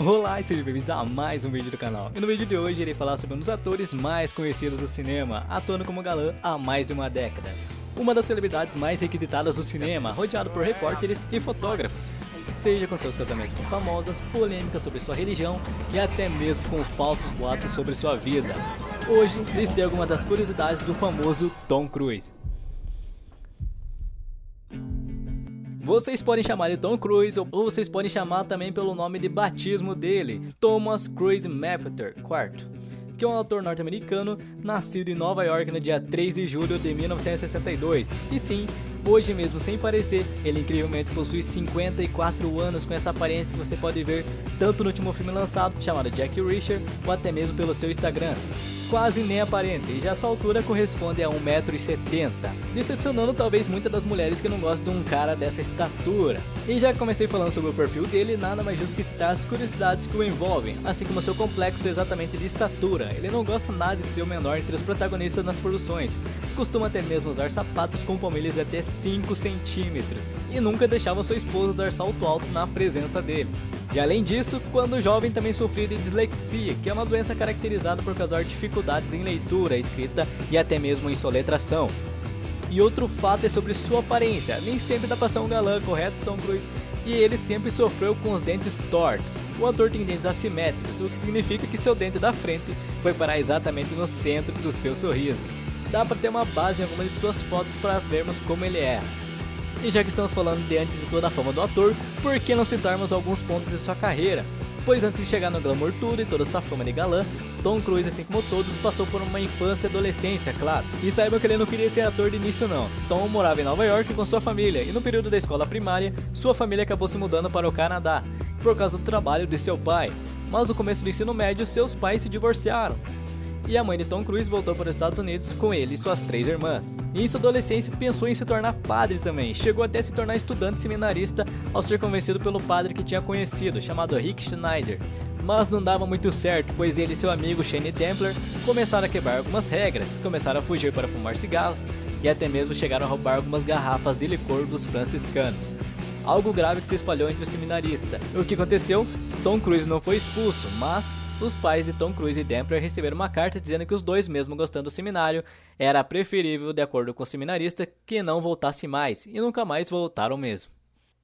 Olá e sejam bem-vindos a mais um vídeo do canal. E no vídeo de hoje irei falar sobre um dos atores mais conhecidos do cinema, atuando como galã há mais de uma década. Uma das celebridades mais requisitadas do cinema, rodeado por repórteres e fotógrafos, seja com seus casamentos com famosas, polêmicas sobre sua religião e até mesmo com falsos boatos sobre sua vida. Hoje listei algumas das curiosidades do famoso Tom Cruise. Vocês podem chamar de Tom Cruise ou vocês podem chamar também pelo nome de batismo dele, Thomas Cruise Mapother IV, que é um ator norte-americano nascido em Nova York no dia 3 de julho de 1962. E sim, hoje mesmo sem parecer, ele incrivelmente possui 54 anos com essa aparência que você pode ver tanto no último filme lançado, chamado Jack Reacher, ou até mesmo pelo seu Instagram. Quase nem aparente, e já sua altura corresponde a 1,70 m, decepcionando talvez muitas das mulheres que não gostam de um cara dessa estatura. E já que comecei falando sobre o perfil dele, nada mais justo que citar as curiosidades que o envolvem, assim como seu complexo exatamente de estatura. Ele não gosta nada de ser o menor entre os protagonistas nas produções, costuma até mesmo usar sapatos com palmilhas de até 5 centímetros, e nunca deixava sua esposa usar salto alto na presença dele. E além disso, quando jovem também sofria de dislexia, que é uma doença caracterizada por causar dificuldades em leitura, escrita e até mesmo em soletração. E outro fato é sobre sua aparência, nem sempre dá pra ser um galã, correto, Tom Cruise? E ele sempre sofreu com os dentes tortos. O ator tem dentes assimétricos, o que significa que seu dente da frente foi parar exatamente no centro do seu sorriso. Dá pra ter uma base em algumas de suas fotos para vermos como ele é. E já que estamos falando de antes de toda a fama do ator, por que não citarmos alguns pontos de sua carreira? Pois antes de chegar no glamour tudo e toda sua fama de galã, Tom Cruise, assim como todos, passou por uma infância e adolescência, claro. E saibam que ele não queria ser ator de início não. Tom morava em Nova York com sua família, e no período da escola primária, sua família acabou se mudando para o Canadá, por causa do trabalho de seu pai. Mas no começo do ensino médio, seus pais se divorciaram. E a mãe de Tom Cruise voltou para os Estados Unidos com ele e suas 3 irmãs. E em sua adolescência pensou em se tornar padre também, chegou até a se tornar estudante seminarista ao ser convencido pelo padre que tinha conhecido, chamado Rick Schneider. Mas não dava muito certo, pois ele e seu amigo Shane Dempler começaram a quebrar algumas regras, começaram a fugir para fumar cigarros e até mesmo chegaram a roubar algumas garrafas de licor dos franciscanos. Algo grave que se espalhou entre o seminarista. O que aconteceu? Tom Cruise não foi expulso, mas os pais de Tom Cruise e Dempler receberam uma carta dizendo que os dois, mesmo gostando do seminário, era preferível, de acordo com o seminarista, que não voltasse mais, e nunca mais voltaram mesmo.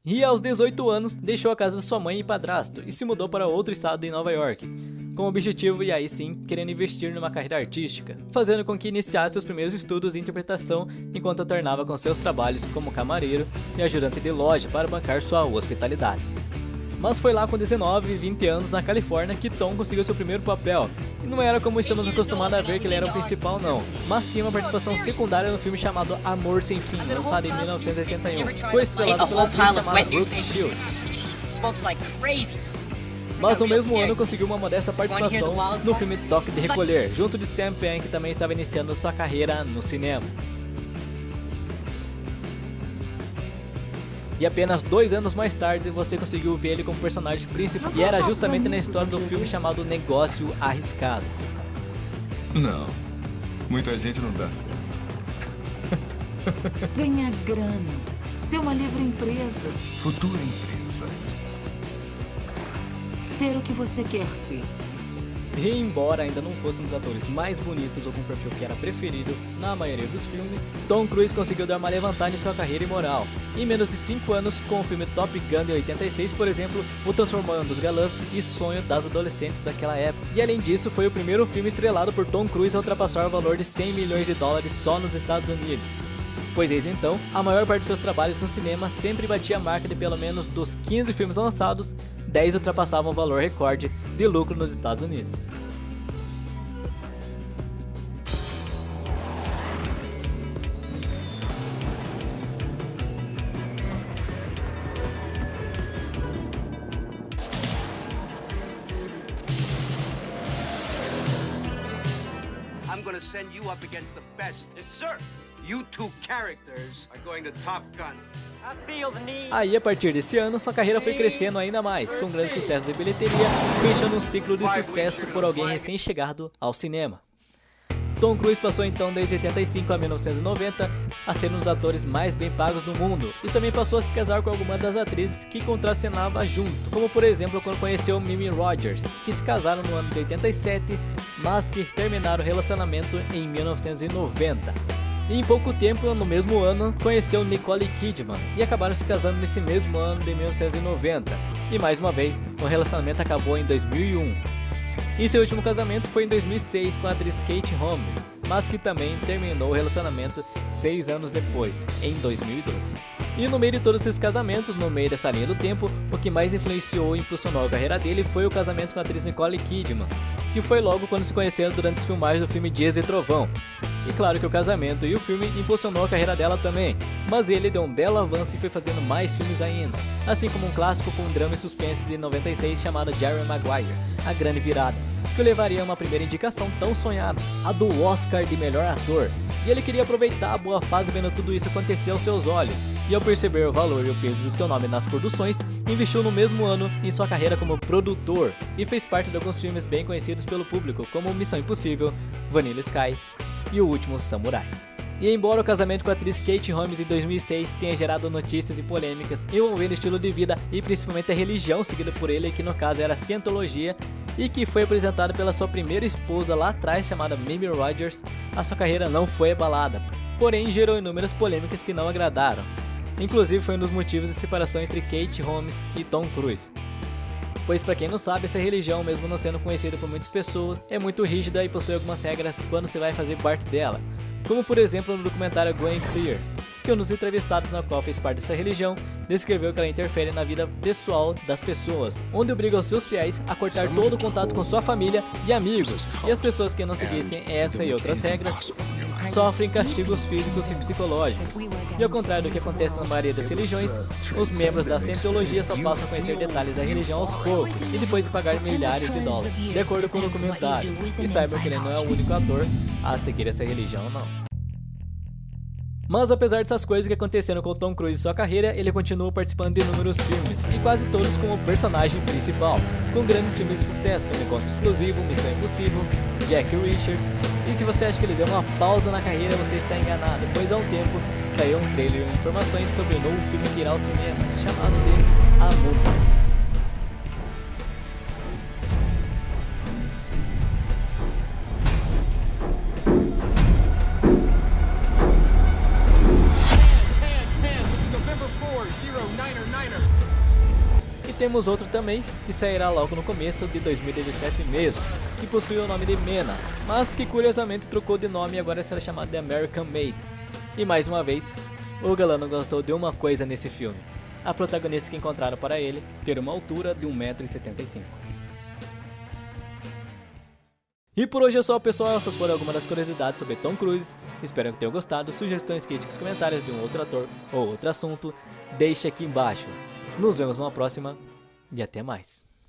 E aos 18 anos, deixou a casa de sua mãe e padrasto, e se mudou para outro estado em Nova York, com o objetivo, e aí sim, querendo investir numa carreira artística, fazendo com que iniciasse seus primeiros estudos de interpretação, enquanto alternava com seus trabalhos como camareiro e ajudante de loja para bancar sua hospitalidade. Mas foi lá com 19 e 20 anos na Califórnia que Tom conseguiu seu primeiro papel, e não era como estamos acostumados a ver que ele era o principal não, mas sim uma participação secundária no filme chamado Amor Sem Fim, lançado em 1981, foi estrelado pela atriz chamada Brooke Shields. Mas no mesmo ano conseguiu uma modesta participação no filme Toque de Recolher, junto de Sam Penn, que também estava iniciando sua carreira no cinema. E apenas 2 anos mais tarde você conseguiu ver ele como personagem principal, e era justamente na história do filme chamado Negócio Arriscado. Não, muita gente não dá certo. Ganhar grana, ser uma livre empresa, Futura empresa. ser o que você quer ser. E embora ainda não fosse um dos atores mais bonitos ou com o perfil que era preferido na maioria dos filmes, Tom Cruise conseguiu dar uma levantada em sua carreira e moral. Em menos de 5 anos, com o filme Top Gun de 86, por exemplo, o transformando dos galãs e sonho das adolescentes daquela época. E além disso, foi o primeiro filme estrelado por Tom Cruise a ultrapassar o valor de 100 milhões de dólares só nos Estados Unidos. Pois desde então, a maior parte de seus trabalhos no cinema sempre batia a marca de pelo menos dos 15 filmes lançados, 10 ultrapassavam o valor recorde de lucro nos Estados Unidos. I'm gonna send you up against the best. Yes, sir. You two characters are going to Top Gun. I feel the need. Aí, a partir desse ano, sua carreira foi crescendo ainda mais, com grande sucesso de bilheteria, fechando um ciclo de sucesso por alguém recém-chegado ao cinema. Tom Cruise passou então desde 85 a 1990 a ser um dos atores mais bem pagos do mundo e também passou a se casar com algumas das atrizes que contracenava junto, como por exemplo quando conheceu Mimi Rogers, que se casaram no ano de 87, mas que terminaram o relacionamento em 1990. E em pouco tempo, no mesmo ano, conheceu Nicole Kidman e acabaram se casando nesse mesmo ano de 1990. E mais uma vez, o relacionamento acabou em 2001. E seu último casamento foi em 2006 com a atriz Katie Holmes, mas que também terminou o relacionamento 6 anos depois, em 2012. E no meio de todos esses casamentos, no meio dessa linha do tempo, o que mais influenciou e impulsionou a carreira dele foi o casamento com a atriz Nicole Kidman, que foi logo quando se conheceram durante as filmagens do filme Dias de Trovão. E claro que o casamento e o filme impulsionou a carreira dela também, mas ele deu um belo avanço e foi fazendo mais filmes ainda, assim como um clássico com drama e suspense de 96 chamado Jerry Maguire, A Grande Virada, que o levaria a uma primeira indicação tão sonhada, a do Oscar de melhor ator. E ele queria aproveitar a boa fase vendo tudo isso acontecer aos seus olhos, e ao perceber o valor e o peso do seu nome nas produções, investiu no mesmo ano em sua carreira como produtor, e fez parte de alguns filmes bem conhecidos pelo público, como Missão Impossível, Vanilla Sky e O Último Samurai. E embora o casamento com a atriz Katie Holmes em 2006 tenha gerado notícias e polêmicas envolvendo o estilo de vida e principalmente a religião seguida por ele, que no caso era a Cientologia, e que foi apresentado pela sua primeira esposa lá atrás chamada Mimi Rogers, a sua carreira não foi abalada, porém gerou inúmeras polêmicas que não agradaram. Inclusive foi um dos motivos de separação entre Katie Holmes e Tom Cruise. Pois para quem não sabe, essa religião, mesmo não sendo conhecida por muitas pessoas, é muito rígida e possui algumas regras quando se vai fazer parte dela, como por exemplo no documentário Going Clear, que um dos entrevistados na qual fez parte dessa religião descreveu que ela interfere na vida pessoal das pessoas, onde obriga os seus fiéis a cortar todo o contato com sua família e amigos, e as pessoas que não seguissem essa e outras regras sofrem castigos físicos e psicológicos. E ao contrário do que acontece na maioria das religiões, os membros da Cientologia só passam a conhecer detalhes da religião aos poucos e depois de pagar milhares de dólares, de acordo com o documentário. E saibam que ele não é o único ator a seguir essa religião, não. Mas apesar dessas coisas que aconteceram com o Tom Cruise em sua carreira, ele continuou participando de inúmeros filmes, e quase todos como personagem principal, com grandes filmes de sucesso como Encontro Explosivo, Missão Impossível, Jack Reacher. E se você acha que ele deu uma pausa na carreira, você está enganado, pois há um tempo saiu um trailer e informações sobre o novo filme que irá ao cinema, chamado de A Múmia. E temos outro também, que sairá logo no começo de 2017 mesmo, que possui o nome de Mena, mas que curiosamente trocou de nome e agora será chamado de American Made. E mais uma vez, o galã não gostou de uma coisa nesse filme: a protagonista que encontraram para ele ter uma altura de 1,75 m. E por hoje é só, pessoal. Essas foram algumas das curiosidades sobre Tom Cruise. Espero que tenham gostado. Sugestões, críticas, comentários de um outro ator ou outro assunto, deixe aqui embaixo. Nos vemos numa próxima e até mais.